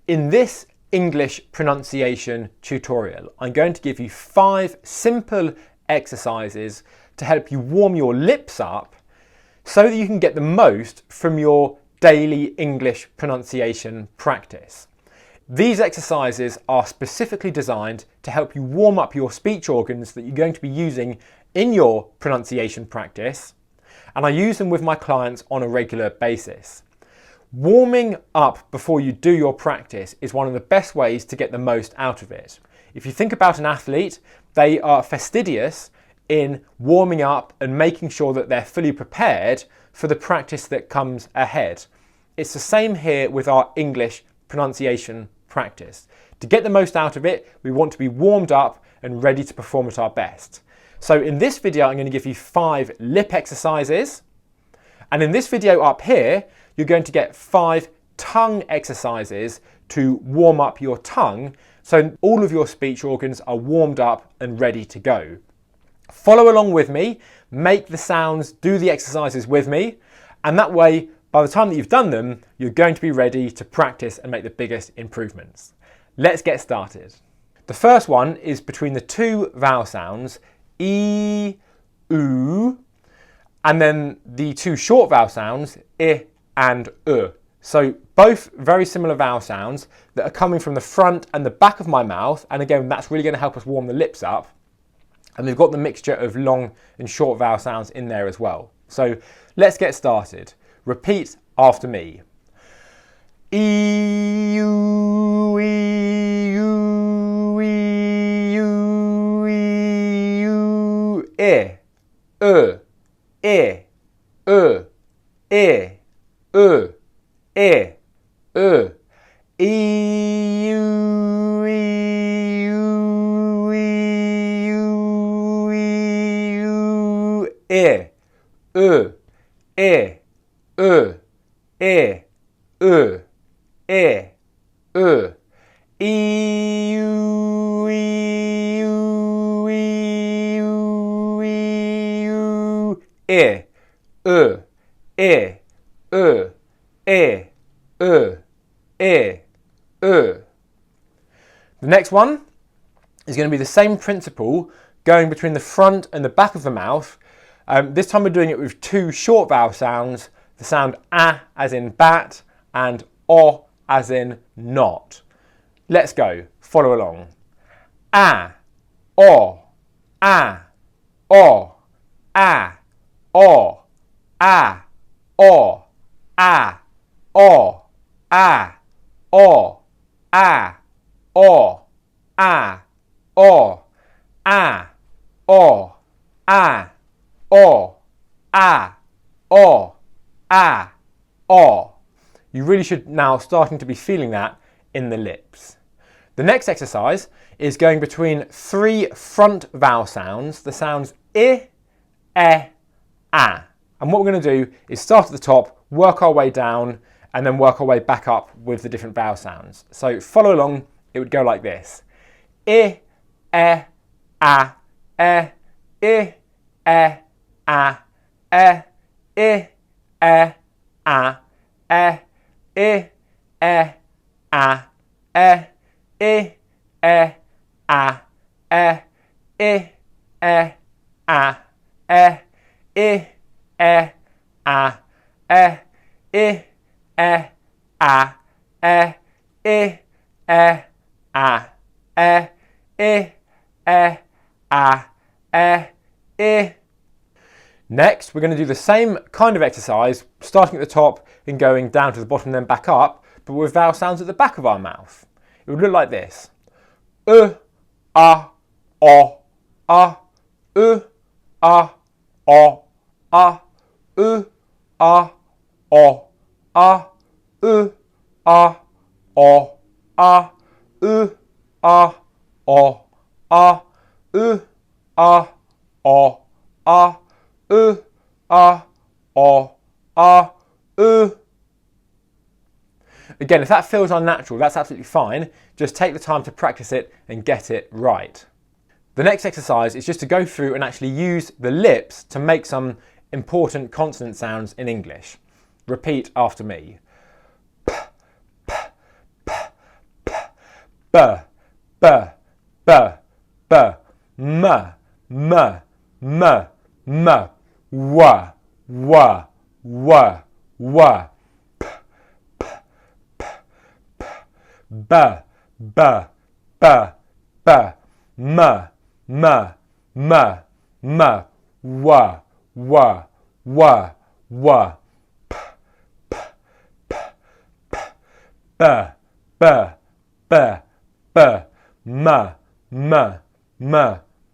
In this English pronunciation tutorial, I'm going to give you 5 simple exercises to help you warm your lips up so that you can get the most from your daily English pronunciation practice. These exercises are specifically designed to help you warm up your speech organs that you're going to be using in your pronunciation practice, and I use them with my clients on a regular basis. Warming up before you do your practice is one of the best ways to get the most out of it. If you think about an athlete, they are fastidious in warming up and making sure that they're fully prepared for the practice that comes ahead. It's the same here with our English pronunciation practice. To get the most out of it, we want to be warmed up and ready to perform at our best. So in this video, I'm going to give you 5 lip exercises. And in this video up here, you're going to get 5 tongue exercises to warm up your tongue so all of your speech organs are warmed up and ready to go. Follow along with me, make the sounds, do the exercises with me, and that way, by the time that you've done them, you're going to be ready to practice and make the biggest improvements. Let's get started. The first one is between the 2 vowel sounds, E, oo, and then the 2 short vowel sounds, I and U. So both very similar vowel sounds that are coming from the front and the back of my mouth, and again, that's really going to help us warm the lips up. And we've got the mixture of long and short vowel sounds in there as well. So let's get started. Repeat after me. E, U, E, U, E, U, E, U, I, U, I, U, I, U, I, U, E, U, E, U, E, U, E, U, I, U, I, U, I, U, I, U, E, U, E, U, E, U, E, U, I, U, I, U, I, U, I, U. The next one is going to be the same principle going between the front and the back of the mouth. This time we're doing it with 2 short vowel sounds, the sound A as in bat and O as in not. Let's go, follow along. A, O, A, O, A, O, A, O, A, O, A, O, A, O, A, O, A, O, A, O, A, O, A, O. You really should now starting to be feeling that in the lips. The next exercise is going between 3 front vowel sounds, the sounds I, E, A. And what we're going to do is start at the top, work our way down, and then work our way back up with the different vowel sounds. So follow along, it would go like this. I, E, A, E, I, E, A, E, I, E, A, E, I, E, A, E, I, E, A, E, I, E, A, E, I, E, A, E, I, E, A, E, I, E, A, E, I, E, A, E, I. Next, we're going to do the same kind of exercise, starting at the top and going down to the bottom and then back up, but with vowel sounds at the back of our mouth. It would look like this. A, O, A, A, O, A, O, A, O, A, O, A, O, A, O, A, O, A, O, A, O, A, O, A, O, A, O, A, O. Again, if that feels unnatural, that's absolutely fine. Just take the time to practice it and get it right. The next exercise is just to go through and actually use the lips to make some important consonant sounds in English. Repeat after me. P, p, p, b, b, b, b, m, m, m, m, w, w, w, w, p, p, p, p, b, b, b, b, m, m, m, m, w, w, w, w, p, p, p, p, b, b, b, b, m, m, m,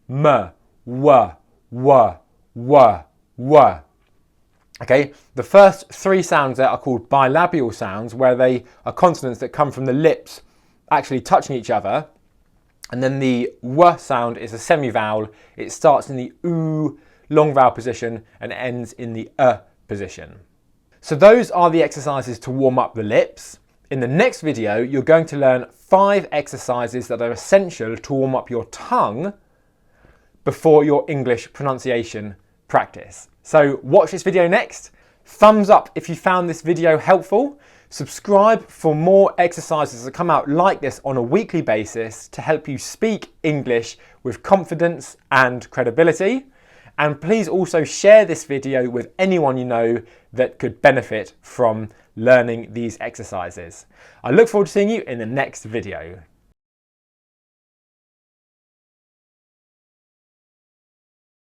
m, w, w, w, w. Okay, the first three sounds there are called bilabial sounds, where they are consonants that come from the lips actually touching each other. And then the w sound is a semi-vowel. It starts in the oo long vowel position and ends in the position. So those are the exercises to warm up the lips. In the next video, you're going to learn 5 exercises that are essential to warm up your tongue before your English pronunciation practice. So watch this video next. Thumbs up if you found this video helpful. Subscribe for more exercises that come out like this on a weekly basis to help you speak English with confidence and credibility. And please also share this video with anyone you know that could benefit from learning these exercises. I look forward to seeing you in the next video.